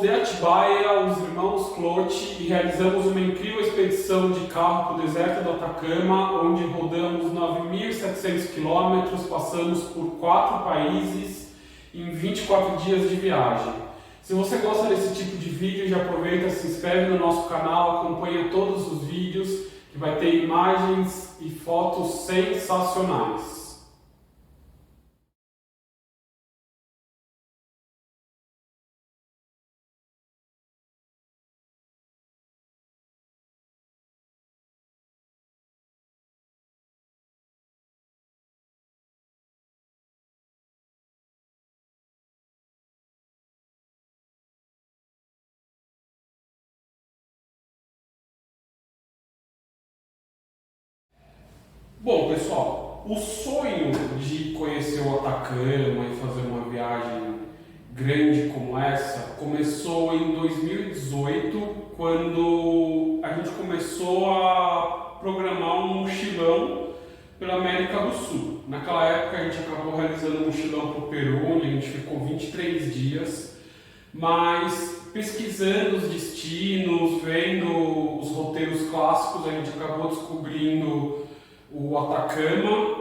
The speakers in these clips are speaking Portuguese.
de Atibaia, os irmãos Clote, e realizamos uma incrível expedição de carro para o deserto do Atacama, onde rodamos 9.700 quilômetros, passamos por 4 países em 24 dias de viagem. Se você gosta desse tipo de vídeo, já aproveita, se inscreve no nosso canal, acompanha todos os vídeos, que vai ter imagens e fotos sensacionais. Bom, pessoal, o sonho de conhecer o Atacama e fazer uma viagem grande como essa começou em 2018, quando a gente começou a programar um mochilão pela América do Sul. Naquela época a gente acabou realizando um mochilão para o Peru, onde a gente ficou 23 dias, mas pesquisando os destinos, vendo os roteiros clássicos, a gente acabou descobrindo o Atacama,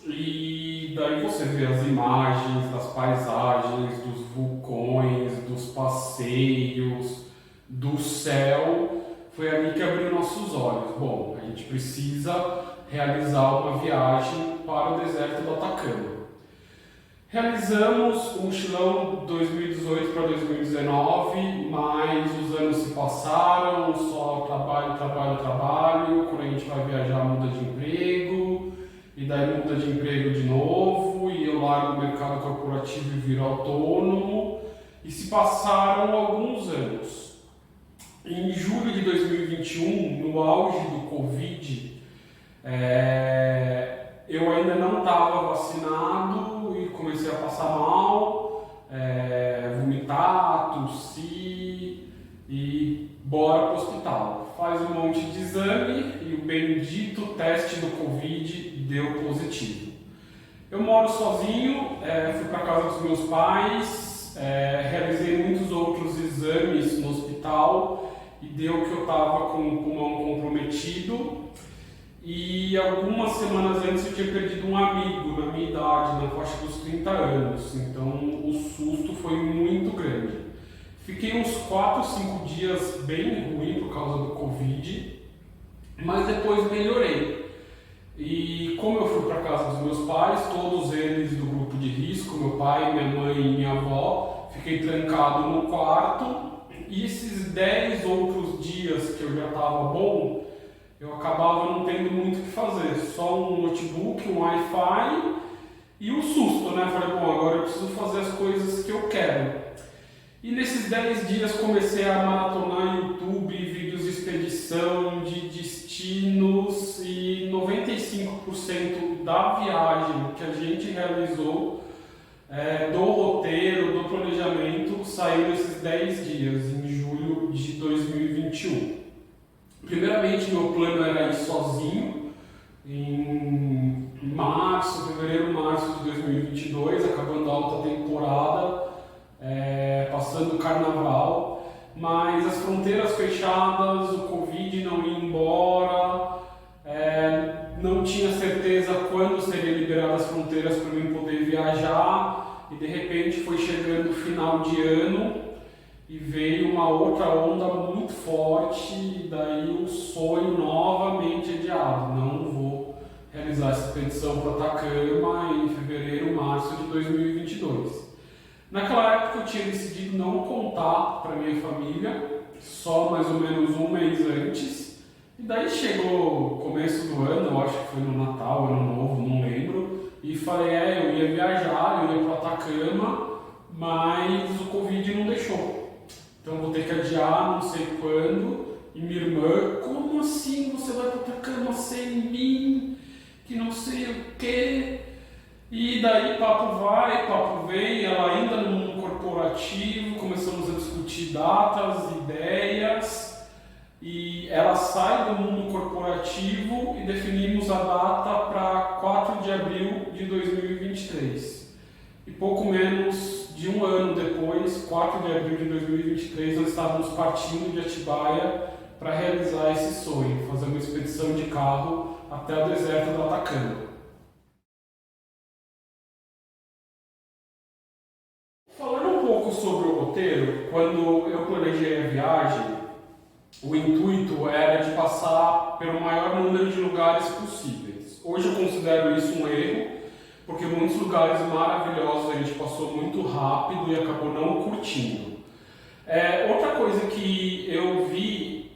e daí você vê as imagens das paisagens, dos vulcões, dos passeios, do céu. Foi ali que abriu nossos olhos. Bom, a gente precisa realizar uma viagem para o deserto do Atacama. Realizamos o mochilão 2018 para 2019, mas os anos se passaram, só trabalho. Quando a gente vai viajar, muda de emprego, e daí muda de emprego de novo, e eu largo o mercado corporativo e viro autônomo, e se passaram alguns anos. Em julho de 2021, no auge do Covid, eu ainda não estava vacinado e comecei a passar mal, vomitar, tossir e bora para o hospital. Faz um monte de exame e o bendito teste do Covid deu positivo. Eu moro sozinho, fui para casa dos meus pais, realizei muitos outros exames no hospital e deu que eu estava com o pulmão comprometido. E algumas semanas antes eu tinha perdido um amigo na minha idade, na faixa dos 30 anos, então o susto foi muito grande. Fiquei uns 4, 5 dias bem ruim por causa do Covid, mas depois melhorei. E como eu fui para casa dos meus pais, todos eles do grupo de risco, meu pai, minha mãe e minha avó, fiquei trancado no quarto, e esses 10 outros dias que eu já estava bom, eu acabava não tendo muito o que fazer, só um notebook, um Wi-Fi e um susto, né? Falei, bom, agora eu preciso fazer as coisas que eu quero. E nesses 10 dias comecei a maratonar YouTube, vídeos de expedição, de destinos, e 95% da viagem que a gente realizou, do roteiro, do planejamento, saiu nesses 10 dias, em julho de 2021. Primeiramente, meu plano era ir sozinho em fevereiro, março de 2022, acabando a alta temporada, passando o carnaval, mas as fronteiras fechadas, o Covid não ia embora, não tinha certeza quando seriam liberadas as fronteiras para mim poder viajar, e de repente foi chegando o final de ano, e veio uma outra onda muito forte, e daí o sonho novamente adiado. Não vou realizar essa expedição para o Atacama em fevereiro, março de 2022. Naquela época eu tinha decidido não contar para minha família, só mais ou menos um mês antes. E daí chegou o começo do ano, eu acho que foi no Natal, Ano Novo, não lembro, e falei, eu ia viajar, eu ia para o Atacama, mas o Covid não deixou. Então vou ter que adiar, não sei quando. E minha irmã, como assim você vai para o Atacama sem mim? Que não sei o quê. E daí papo vai, papo vem, ela ainda no mundo corporativo, começamos a discutir datas, ideias, e ela sai do mundo corporativo e definimos a data para 4 de abril de 2023. e pouco menos de um ano depois, 4 de abril de 2023, nós estávamos partindo de Atibaia para realizar esse sonho, fazer uma expedição de carro até o deserto do Atacama. Falando um pouco sobre o roteiro, quando eu planejei a viagem, o intuito era de passar pelo maior número de lugares possíveis. Hoje eu considero isso um erro, porque muitos lugares maravilhosos a gente passou muito rápido e acabou não curtindo. Outra coisa que eu vi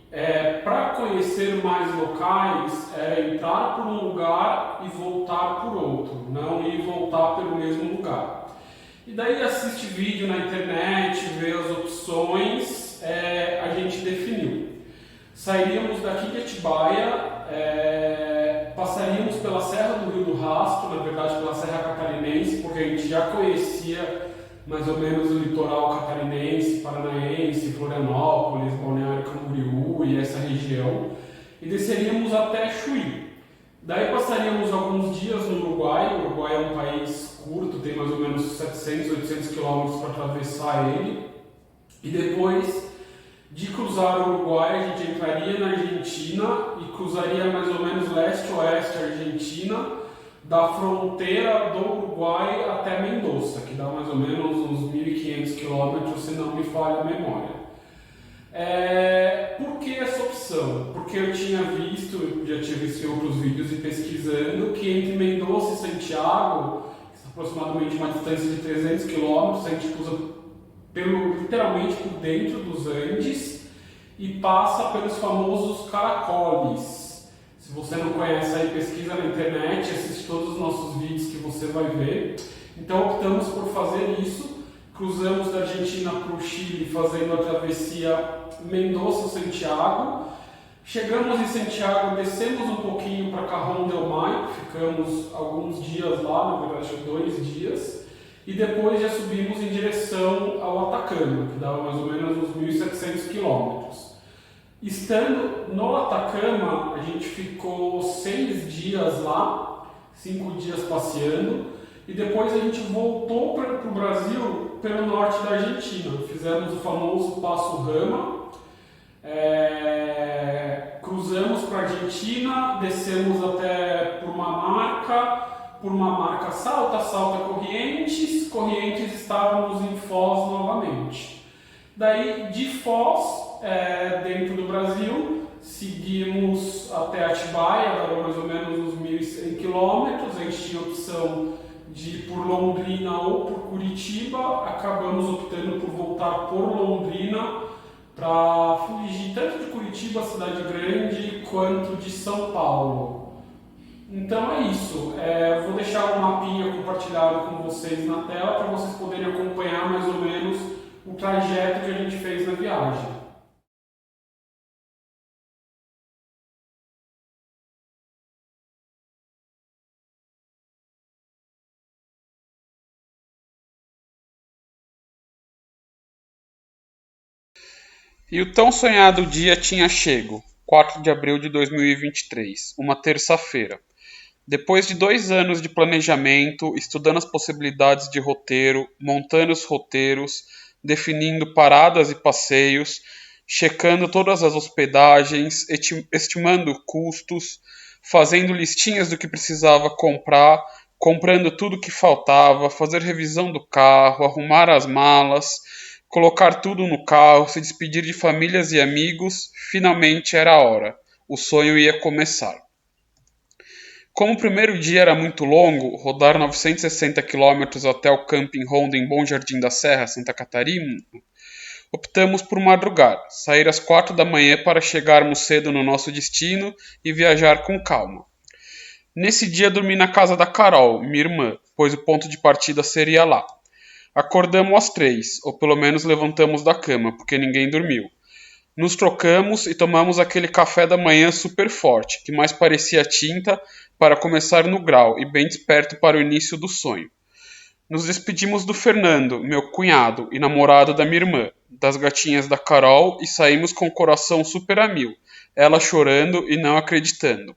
para conhecer mais locais era entrar por um lugar e voltar por outro, não ir e voltar pelo mesmo lugar. E daí assiste vídeo na internet, vê as opções, a gente definiu. Sairíamos daqui de Atibaia, passaríamos pela Serra do Rio do Rastro, na verdade pela Serra Catarinense, porque a gente já conhecia mais ou menos o litoral catarinense, paranaense, Florianópolis, Balneário Camboriú e essa região, e desceríamos até Chuí. Daí passaríamos alguns dias no Uruguai. O Uruguai é um país curto, tem mais ou menos 700, 800 quilômetros para atravessar ele, e depois de cruzar o Uruguai, a gente entraria na Argentina e cruzaria mais ou menos leste-oeste Argentina, da fronteira do Uruguai até Mendoza, que dá mais ou menos uns 1.500 quilômetros, se não me falha a memória. Por que essa opção? Porque eu tinha visto, já tinha visto em outros vídeos e pesquisando, que entre Mendoza e Santiago, que é aproximadamente uma distância de 300 quilômetros, a gente cruza literalmente por dentro dos Andes e passa pelos famosos caracoles. Se você não conhece, aí pesquisa na internet, assiste todos os nossos vídeos que você vai ver. Então optamos por fazer isso, cruzamos da Argentina para o Chile fazendo a travessia Mendoza-Santiago. Chegamos em Santiago, descemos um pouquinho para Cajón del Maipo, ficamos alguns dias lá, na verdade 2 dias. E depois já subimos em direção ao Atacama, que dava mais ou menos uns 1.700 quilômetros. Estando no Atacama, a gente ficou 6 dias lá, 5 dias passeando, e depois a gente voltou para o Brasil pelo norte da Argentina. Fizemos o famoso Passo Rama, cruzamos para a Argentina, descemos até por uma marca Salta Corrientes, estávamos em Foz novamente. Daí de Foz, dentro do Brasil, seguimos até Atibaia, dava mais ou menos uns 1.100 quilômetros, a gente tinha a opção de ir por Londrina ou por Curitiba, acabamos optando por voltar por Londrina para fugir tanto de Curitiba, cidade grande, quanto de São Paulo. Então é isso, vou deixar um mapinha compartilhado com vocês na tela para vocês poderem acompanhar mais ou menos o trajeto que a gente fez na viagem. E o tão sonhado dia tinha chego, 4 de abril de 2023, uma terça-feira. Depois de 2 anos de planejamento, estudando as possibilidades de roteiro, montando os roteiros, definindo paradas e passeios, checando todas as hospedagens, estimando custos, fazendo listinhas do que precisava comprar, comprando tudo que faltava, fazer revisão do carro, arrumar as malas, colocar tudo no carro, se despedir de famílias e amigos, finalmente era a hora. O sonho ia começar. Como o primeiro dia era muito longo, rodar 960 quilômetros até o Camping Ronda em Bom Jardim da Serra, Santa Catarina, optamos por madrugar, sair às 4 da manhã para chegarmos cedo no nosso destino e viajar com calma. Nesse dia dormi na casa da Carol, minha irmã, pois o ponto de partida seria lá. Acordamos às 3, ou pelo menos levantamos da cama, porque ninguém dormiu. Nos trocamos e tomamos aquele café da manhã super forte, que mais parecia tinta para começar no grau e bem desperto para o início do sonho. Nos despedimos do Fernando, meu cunhado e namorado da minha irmã, das gatinhas da Carol e saímos com o coração super a mil, ela chorando e não acreditando.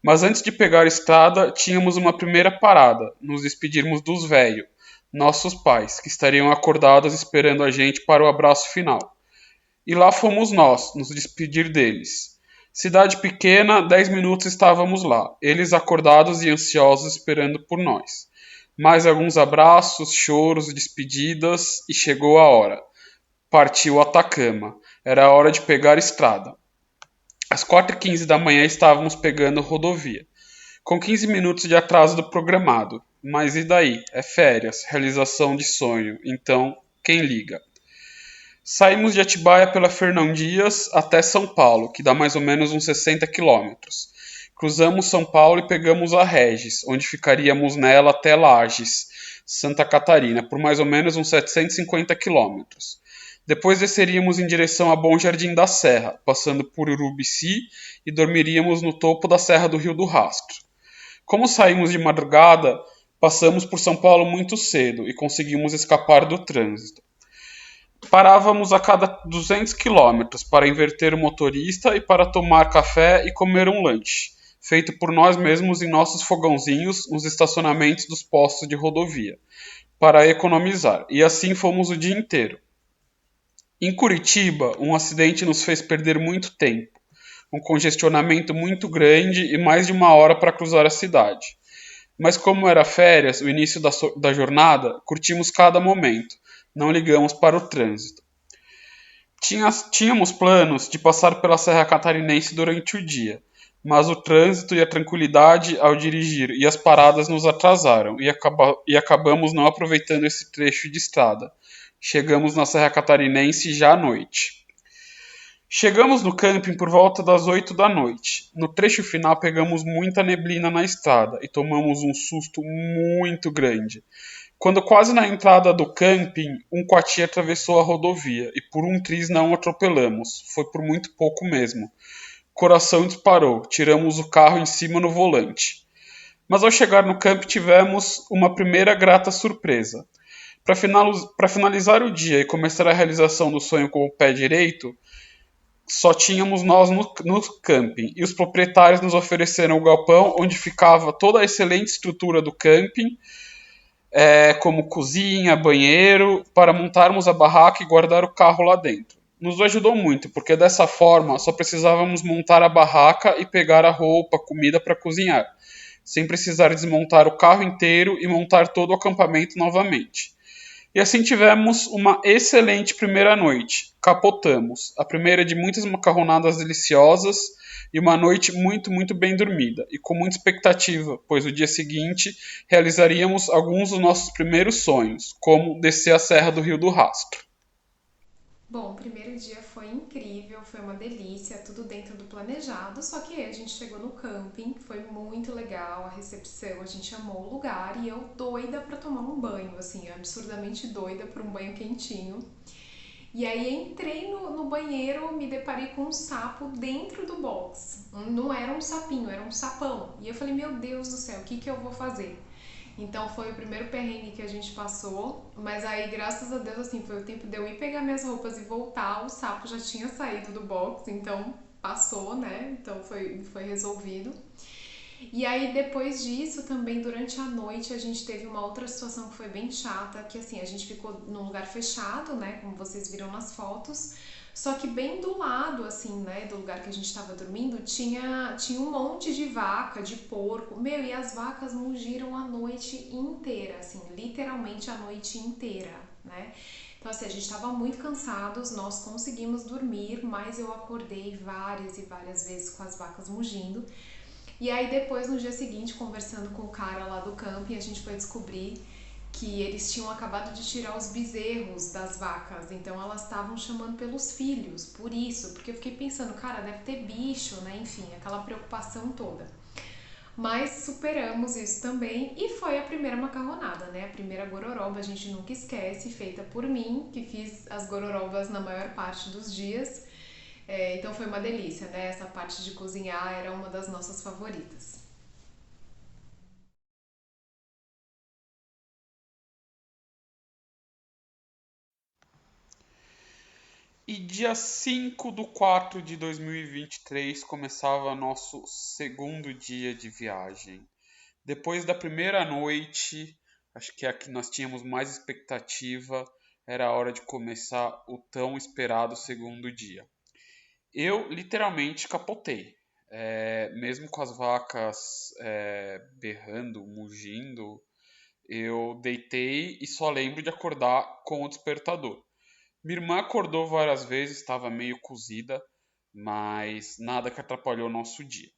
Mas antes de pegar a estrada, tínhamos uma primeira parada, nos despedirmos dos velhos, nossos pais, que estariam acordados esperando a gente para o abraço final. E lá fomos nós, nos despedir deles. Cidade pequena, 10 minutos estávamos lá, eles acordados e ansiosos esperando por nós. Mais alguns abraços, choros, despedidas e chegou a hora. Partiu o Atacama. Era a hora de pegar estrada. Às 4h15 da manhã estávamos pegando rodovia, com 15 minutos de atraso do programado. Mas e daí? É férias, realização de sonho, então quem liga? Saímos de Atibaia pela Fernão Dias até São Paulo, que dá mais ou menos uns 60 quilômetros. Cruzamos São Paulo e pegamos a Regis, onde ficaríamos nela até Lages, Santa Catarina, por mais ou menos uns 750 quilômetros. Depois desceríamos em direção a Bom Jardim da Serra, passando por Urubici e dormiríamos no topo da Serra do Rio do Rastro. Como saímos de madrugada, passamos por São Paulo muito cedo e conseguimos escapar do trânsito. Parávamos a cada 200 quilômetros para inverter o motorista e para tomar café e comer um lanche, feito por nós mesmos em nossos fogãozinhos nos estacionamentos dos postos de rodovia, para economizar, e assim fomos o dia inteiro. Em Curitiba, um acidente nos fez perder muito tempo, um congestionamento muito grande e mais de uma hora para cruzar a cidade. Mas como era férias, o início da jornada, curtimos cada momento, não ligamos para o trânsito. Tínhamos planos de passar pela Serra Catarinense durante o dia, mas o trânsito e a tranquilidade ao dirigir e as paradas nos atrasaram e acabamos não aproveitando esse trecho de estrada. Chegamos na Serra Catarinense já à noite. Chegamos no camping por volta das 8 da noite. No trecho final pegamos muita neblina na estrada e tomamos um susto muito grande. Quando quase na entrada do camping, um coati atravessou a rodovia e por um triz não o atropelamos. Foi por muito pouco mesmo. Coração disparou, tiramos o carro em cima no volante. Mas ao chegar no camping tivemos uma primeira grata surpresa. Para finalizar o dia e começar a realização do sonho com o pé direito, só tínhamos nós no camping, e os proprietários nos ofereceram o galpão onde ficava toda a excelente estrutura do camping, como cozinha, banheiro, para montarmos a barraca e guardar o carro lá dentro. Nos ajudou muito, porque dessa forma só precisávamos montar a barraca e pegar a roupa, comida para cozinhar, sem precisar desmontar o carro inteiro e montar todo o acampamento novamente. E assim tivemos uma excelente primeira noite. Capotamos. A primeira de muitas macarronadas deliciosas e uma noite muito, muito bem dormida. E com muita expectativa, pois o dia seguinte realizaríamos alguns dos nossos primeiros sonhos, como descer a Serra do Rio do Rastro. Bom, o primeiro dia foi incrível, foi uma delícia, tudo dentro do planejado, só que aí a gente chegou no camping, foi muito legal, a recepção, a gente amou o lugar e eu doida pra tomar um banho, assim, absurdamente doida por um banho quentinho. E aí entrei no banheiro, me deparei com um sapo dentro do box. Não era um sapinho, era um sapão. E eu falei, meu Deus do céu, o que que eu vou fazer? Então foi o primeiro perrengue que a gente passou, mas aí graças a Deus assim, foi o tempo de eu ir pegar minhas roupas e voltar, o sapo já tinha saído do box, então passou, né? Então foi resolvido. E aí depois disso também durante a noite a gente teve uma outra situação que foi bem chata, que assim, a gente ficou num lugar fechado, né, como vocês viram nas fotos. Só que bem do lado, assim, né, do lugar que a gente estava dormindo, tinha um monte de vaca, de porco. Meu, e as vacas mugiram a noite inteira, assim, literalmente a noite inteira, né? Então, assim, a gente estava muito cansados, nós conseguimos dormir, mas eu acordei várias e várias vezes com as vacas mugindo. E aí depois, no dia seguinte, conversando com o cara lá do camping, a gente foi descobrir que eles tinham acabado de tirar os bezerros das vacas, então elas estavam chamando pelos filhos, por isso, porque eu fiquei pensando, cara, deve ter bicho, né? Enfim, aquela preocupação toda. Mas superamos isso também e foi a primeira macarronada, né? A primeira gororoba, a gente nunca esquece, feita por mim, que fiz as gororobas na maior parte dos dias. Então foi uma delícia, né? Essa parte de cozinhar era uma das nossas favoritas. E dia 5 de 4 de 2023 começava nosso segundo dia de viagem. Depois da primeira noite, Acho que a que nós tínhamos mais expectativa era a hora de começar o tão esperado segundo dia. Eu literalmente capotei. Mesmo com as vacas berrando, mugindo, eu deitei e só lembro de acordar com o despertador. Minha irmã acordou várias vezes, estava meio cozida, mas nada que atrapalhou o nosso dia.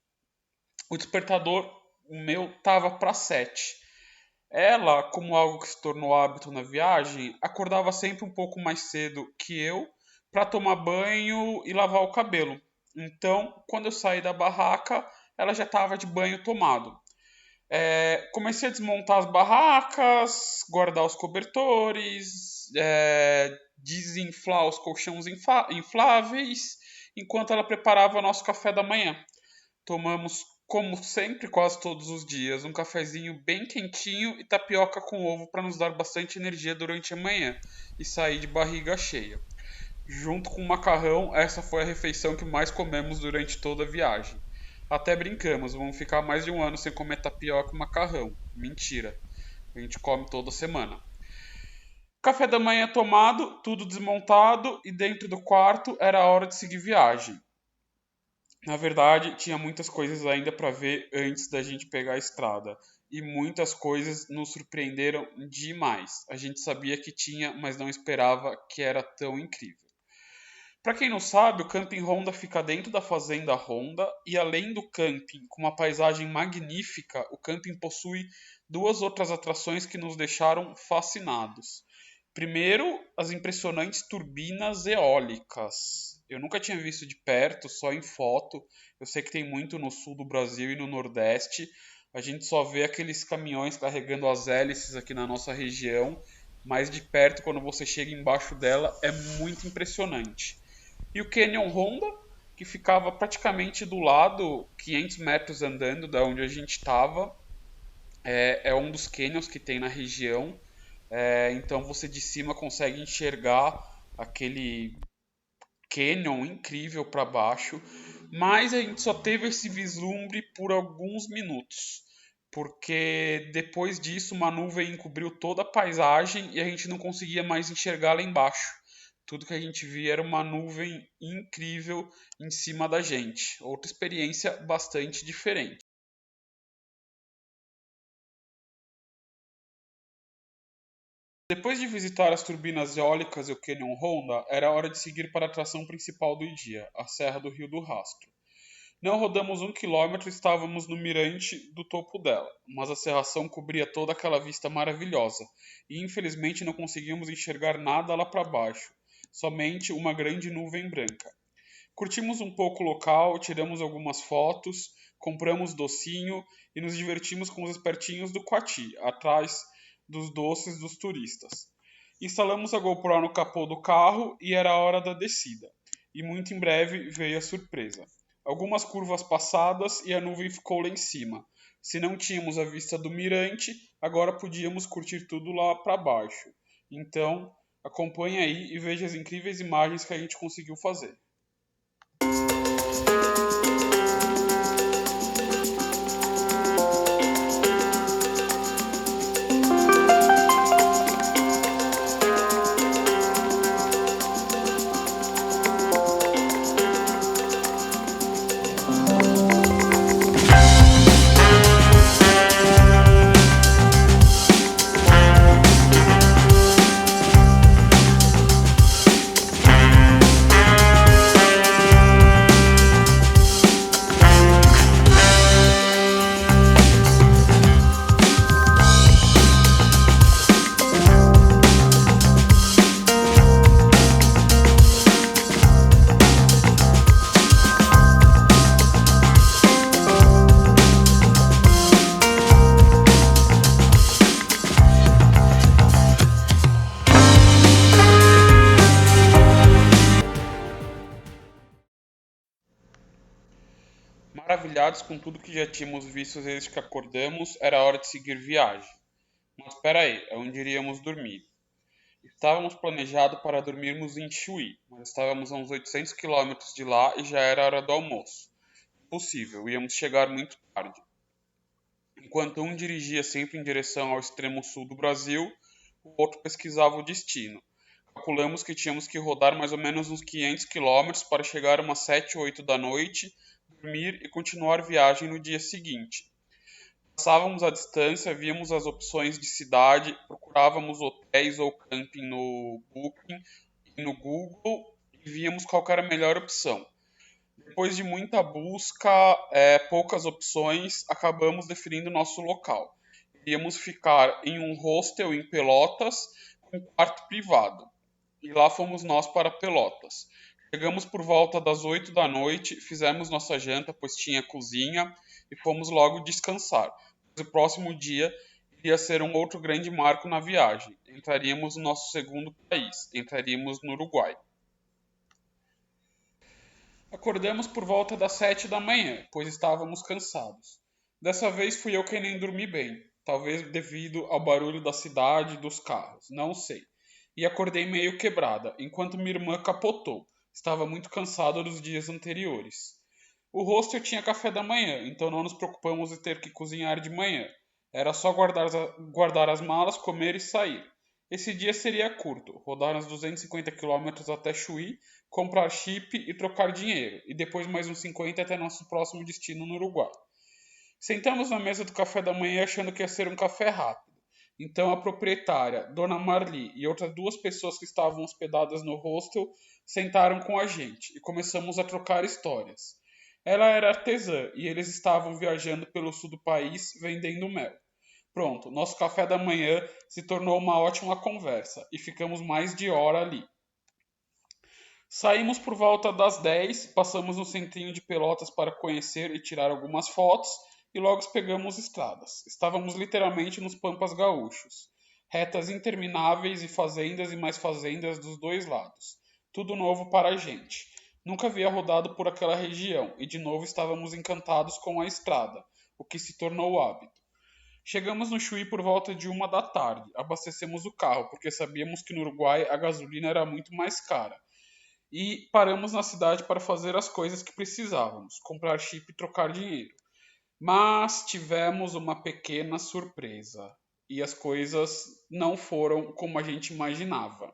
O despertador, o meu, estava para 7. Ela, como algo que se tornou hábito na viagem, acordava sempre um pouco mais cedo que eu para tomar banho e lavar o cabelo. Então, quando eu saí da barraca, ela já estava de banho tomado. Comecei a desmontar as barracas, guardar os cobertores, desinflar os colchões infláveis, enquanto ela preparava nosso café da manhã. Tomamos, como sempre, quase todos os dias, um cafezinho bem quentinho e tapioca com ovo para nos dar bastante energia durante a manhã e sair de barriga cheia. Junto com o macarrão, essa foi a refeição que mais comemos durante toda a viagem. Até brincamos, vamos ficar mais de um ano sem comer tapioca e macarrão. Mentira, a gente come toda semana. Café da manhã tomado, tudo desmontado e dentro do quarto era a hora de seguir viagem. Na verdade, tinha muitas coisas ainda para ver antes da gente pegar a estrada. E muitas coisas nos surpreenderam demais. A gente sabia que tinha, mas não esperava que era tão incrível. Para quem não sabe, o Camping Ronda fica dentro da Fazenda Ronda e além do camping, com uma paisagem magnífica, o camping possui duas outras atrações que nos deixaram fascinados. Primeiro, as impressionantes turbinas eólicas. Eu nunca tinha visto de perto, só em foto. Eu sei que tem muito no sul do Brasil e no Nordeste. A gente só vê aqueles caminhões carregando as hélices aqui na nossa região, mas de perto, quando você chega embaixo dela, é muito impressionante. E o Canyon Honda, que ficava praticamente do lado, 500 metros andando da onde a gente estava, é um dos canyons que tem na região. Então você de cima consegue enxergar aquele canyon incrível para baixo, mas a gente só teve esse vislumbre por alguns minutos, porque depois disso uma nuvem encobriu toda a paisagem e a gente não conseguia mais enxergar lá embaixo. Tudo que a gente via era uma nuvem incrível em cima da gente. Outra experiência bastante diferente. Depois de visitar as turbinas eólicas e o Canyon Honda, era hora de seguir para a atração principal do dia, a Serra do Rio do Rastro. Não rodamos 1 quilômetro e estávamos no mirante do topo dela, mas a serração cobria toda aquela vista maravilhosa, e infelizmente não conseguimos enxergar nada lá para baixo, somente uma grande nuvem branca. Curtimos um pouco o local, tiramos algumas fotos, compramos docinho e nos divertimos com os espertinhos do Quati, atrás dos doces dos turistas. Instalamos a GoPro no capô do carro e era a hora da descida. E muito em breve veio a surpresa. Algumas curvas passadas e a nuvem ficou lá em cima. Se não tínhamos a vista do mirante, agora podíamos curtir tudo lá para baixo. Então, acompanhe aí e veja as incríveis imagens que a gente conseguiu fazer. Maravilhados com tudo que já tínhamos visto desde que acordamos, era hora de seguir viagem. Mas espera aí, onde iríamos dormir? Estávamos planejados para dormirmos em Chuí, mas estávamos a uns 800 quilômetros de lá e já era hora do almoço. Impossível, íamos chegar muito tarde. Enquanto um dirigia sempre em direção ao extremo sul do Brasil, o outro pesquisava o destino. Calculamos que tínhamos que rodar mais ou menos uns 500 quilômetros para chegar umas 7 ou 8 da noite, dormir e continuar viagem no dia seguinte. Passávamos a distância, víamos as opções de cidade, procurávamos hotéis ou camping no Booking e no Google e víamos qual era a melhor opção. Depois de muita busca, poucas opções, acabamos definindo nosso local. Iríamos ficar em um hostel em Pelotas com quarto privado. E lá fomos nós para Pelotas. Chegamos por volta das 8 da noite, fizemos nossa janta, pois tinha cozinha, e fomos logo descansar, pois o próximo dia iria ser um outro grande marco na viagem. Entraríamos no nosso segundo país, entraríamos no Uruguai. Acordamos por volta das 7 da manhã, pois estávamos cansados. Dessa vez fui eu quem nem dormi bem, talvez devido ao barulho da cidade e dos carros, não sei. E acordei meio quebrada, enquanto minha irmã capotou. Estava muito cansada dos dias anteriores. O hostel tinha café da manhã, então não nos preocupamos em ter que cozinhar de manhã. Era só guardar as malas, comer e sair. Esse dia seria curto, rodar uns 250 quilômetros até Chuí, comprar chip e trocar dinheiro, e depois mais uns 50 até nosso próximo destino no Uruguai. Sentamos na mesa do café da manhã achando que ia ser um café rápido. Então a proprietária, Dona Marli, e outras duas pessoas que estavam hospedadas no hostel sentaram com a gente e começamos a trocar histórias. Ela era artesã e eles estavam viajando pelo sul do país vendendo mel. Pronto, nosso café da manhã se tornou uma ótima conversa e ficamos mais de hora ali. Saímos por volta das 10, passamos no centrinho de Pelotas para conhecer e tirar algumas fotos e logo pegamos estradas. Estávamos literalmente nos pampas gaúchos. Retas intermináveis e fazendas e mais fazendas dos dois lados. Tudo novo para a gente. Nunca havia rodado por aquela região e de novo estávamos encantados com a estrada, o que se tornou hábito. Chegamos no Chuí por volta de 1 da tarde. Abastecemos o carro, porque sabíamos que no Uruguai a gasolina era muito mais cara. E paramos na cidade para fazer as coisas que precisávamos, comprar chip e trocar dinheiro. Mas tivemos uma pequena surpresa. E as coisas não foram como a gente imaginava.